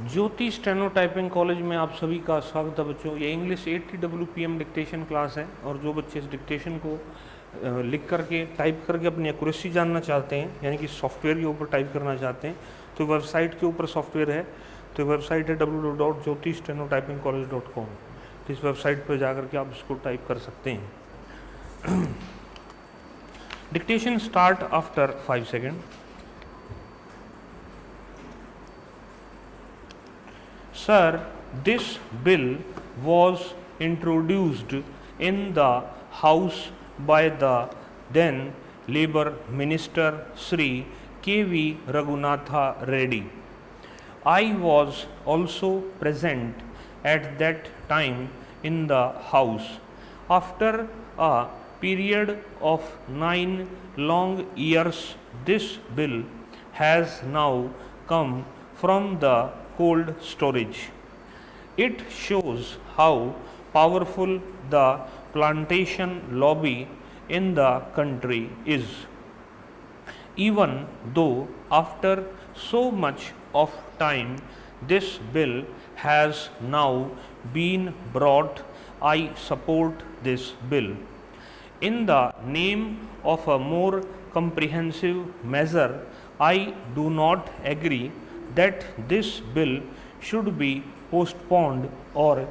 ज्योति steno typing college में आप सभी का स्वागत है बच्चों। ये इंग्लिश 80 WPM डिक्टेशन क्लास है और जो बच्चे इस डिक्टेशन को लिख करके टाइप करके अपनी एक्यूरेसी जानना चाहते हैं, यानी कि सॉफ्टवेयर के ऊपर टाइप करना चाहते हैं, तो वेबसाइट के ऊपर सॉफ्टवेयर है। तो वेबसाइट है www.jyotistenottypingcollege.com। तो इस वेबसाइट पर जाकर के आप इसको टाइप कर सकते हैं। Dictation start after 5 second. Sir, this bill was introduced in the House by the then Labour Minister Sri K.V. Raghunatha Reddy. I was also present at that time in the House. After a period of 9 long years, this bill has now come from the cold storage. It shows how powerful the plantation lobby in the country is. Even though after so much of time this bill has now been brought, I support this bill. In the name of a more comprehensive measure, I do not agree that this bill should be postponed or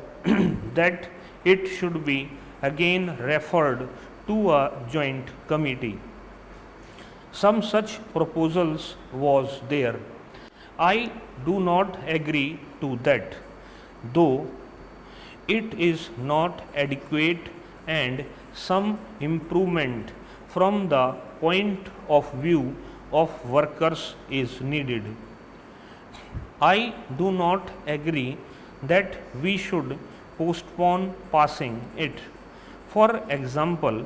that it should be again referred to a joint committee. Some such proposals was there. I do not agree to that, though it is not adequate and some improvement from the point of view of workers is needed. I do not agree that we should postpone passing it. For example,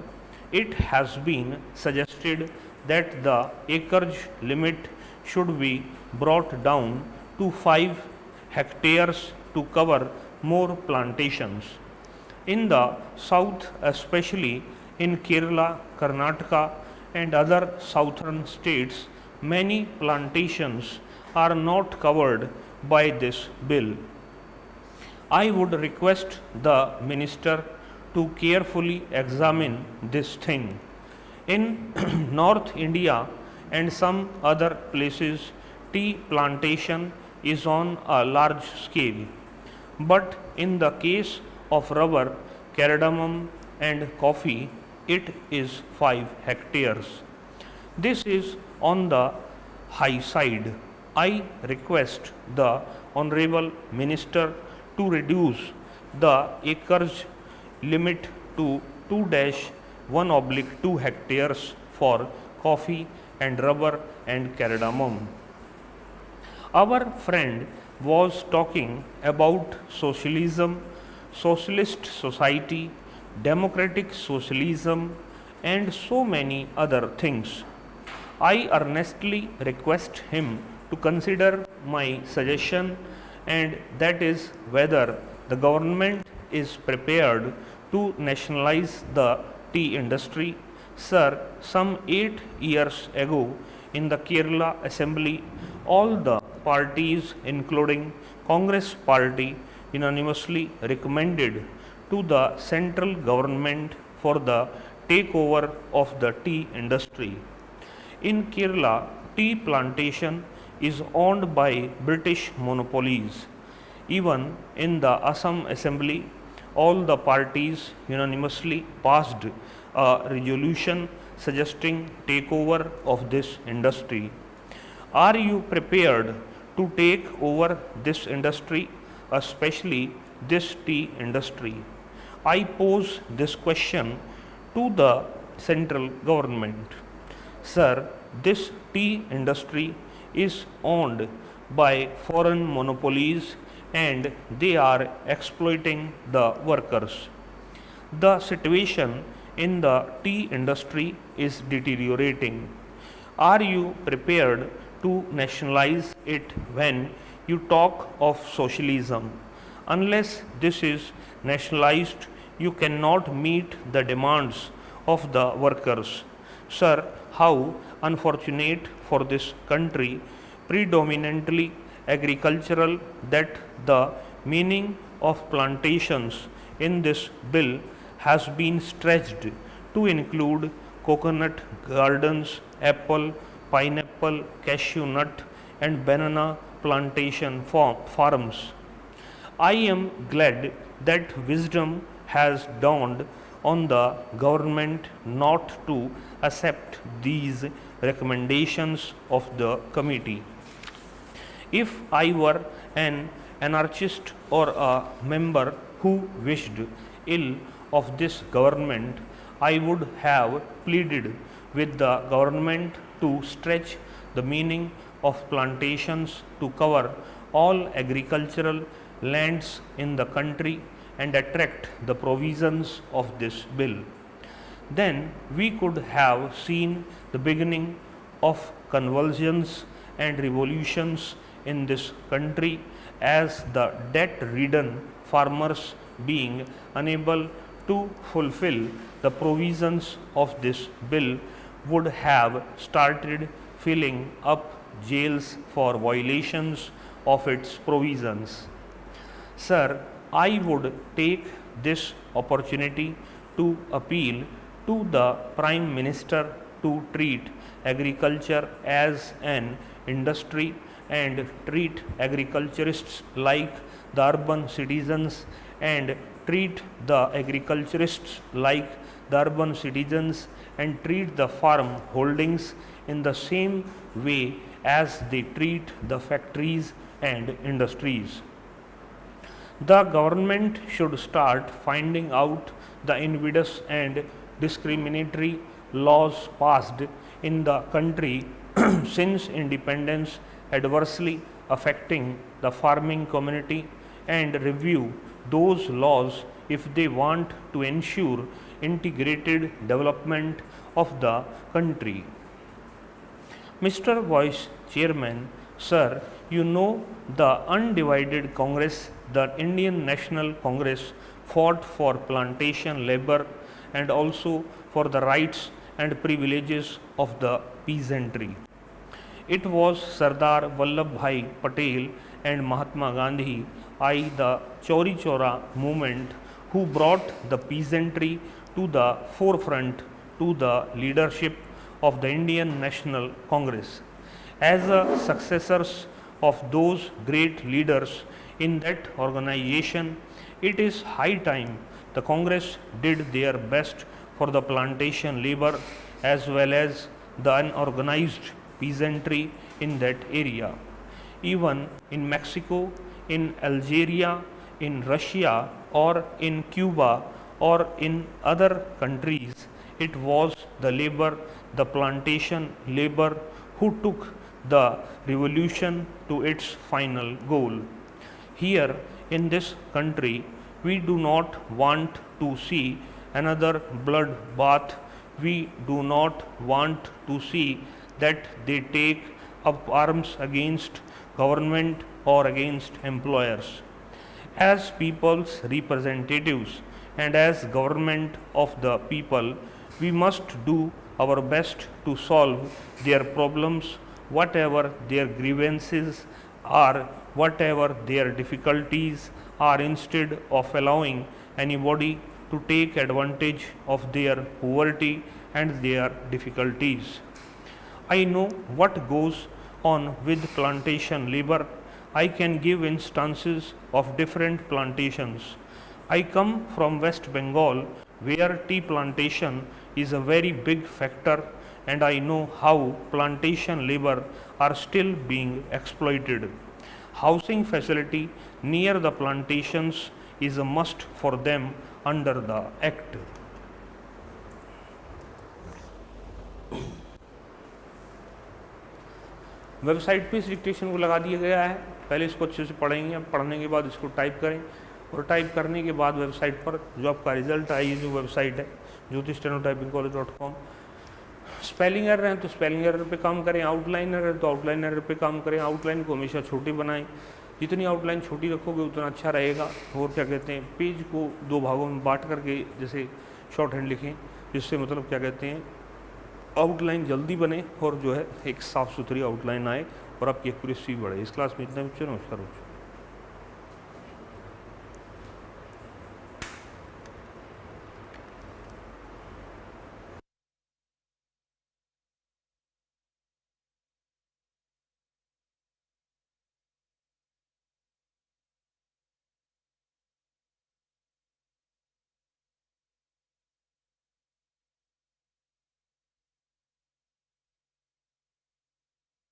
it has been suggested that the acreage limit should be brought down to 5 hectares to cover more plantations. In the south, especially in Kerala, Karnataka and other southern states, many plantations are not covered by this bill. I would request the minister to carefully examine this thing. In North India and some other places, tea plantation is on a large scale. But in the case of rubber, cardamom and coffee, it is 5 hectares. This is on the high side. I request the Honorable Minister to reduce the acreage limit to 2-1/2 hectares for coffee and rubber and cardamom. Our friend was talking about socialism, socialist society, democratic socialism, and so many other things. I earnestly request him to consider my suggestion, and that is whether the government is prepared to nationalize the tea industry. Sir, some 8 years ago in the Kerala Assembly, all the parties including Congress Party unanimously recommended to the central government for the takeover of the tea industry. In Kerala, tea plantation is owned by British monopolies. Even in the Assam Assembly, all the parties unanimously passed a resolution suggesting takeover of this industry. Are you prepared to take over this industry, especially this tea industry? I pose this question to the central government. Sir, this tea industry is owned by foreign monopolies and they are exploiting the workers. The situation in the tea industry is deteriorating. Are you prepared to nationalize it when you talk of socialism? Unless this is nationalized, you cannot meet the demands of the workers. Sir, how unfortunate for this country, predominantly agricultural that the meaning of plantations in this bill has been stretched to include coconut gardens, apple, pineapple, cashew nut, and banana plantation farms. I am glad that wisdom has dawned on the government not to accept these recommendations of the committee. If I were an anarchist or a member who wished ill of this government, I would have pleaded with the government to stretch the meaning of plantations to cover all agricultural lands in the country and attract the provisions of this bill. Then we could have seen the beginning of convulsions and revolutions in this country, as the debt-ridden farmers, being unable to fulfill the provisions of this bill, would have started filling up jails for violations of its provisions. Sir, I would take this opportunity to appeal to the Prime Minister to treat agriculture as an industry and treat agriculturists like the urban citizens, and treat the agriculturists like the urban citizens, and treat the farm holdings in the same way as they treat the factories and industries. The government should start finding out the invidious and discriminatory laws passed in the country since independence adversely affecting the farming community, and review those laws if they want to ensure integrated development of the country. Mr. Vice Chairman, sir, you know the undivided Congress, the Indian National Congress, fought for plantation labor and also for the rights and privileges of the peasantry. It was Sardar Vallabhbhai Patel and Mahatma Gandhi, the Chauri Chaura movement, who brought the peasantry to the forefront to the leadership of the Indian National Congress. As successors of those great leaders in that organization, it is high time the Congress did their best for the plantation labor as well as the unorganized peasantry in that area. Even in Mexico, in Algeria, in Russia, or in Cuba, or in other countries, it was the labor, the plantation labor, who took the revolution to its final goal. Here in this country, we do not want to see another blood bath. We do not want to see that they take up arms against government or against employers. As people's representatives and as government of the people, we must do our best to solve their problems, whatever their grievances are, whatever their difficulties are, instead of allowing anybody to take advantage of their poverty and their difficulties. I know what goes on with plantation labor. I can give instances of different plantations. I come from West Bengal, where tea plantation is a very big factor, and I know how plantation labor are still being exploited. Housing facility near the plantations is a must for them under the Act. Website पे इस dictation को लगा दिया गया है। पहले इसको अच्छे से पढ़ेंगे, पढ़ने के बाद इसको टाइप करें, और टाइप करने के बाद वेबसाइट पर जो आपका रिजल्ट आए, ये जो वेबसाइट है jyoti.stenotypingcollege.com, स्पेलिंग एरर है तो स्पेलिंग एरर पे काम करें, आउटलाइन एरर है तो आउटलाइन एरर पे काम करें। आउटलाइन को हमेशा छोटी बनाएं, जितनी आउटलाइन छोटी रखोगे उतना अच्छा रहेगा। और क्या कहते हैं, पेज को दो भागों में बांट करके जैसे शॉर्ट हैंड लिखें, जिससे मतलब क्या कहते हैं आउटलाइन जल्दी बने और जो है एक साफ़ सुथरी आउटलाइन आए और आपकी एक्यूरेसी भी बढ़े। इस क्लास में इतना भी, नमस्कार।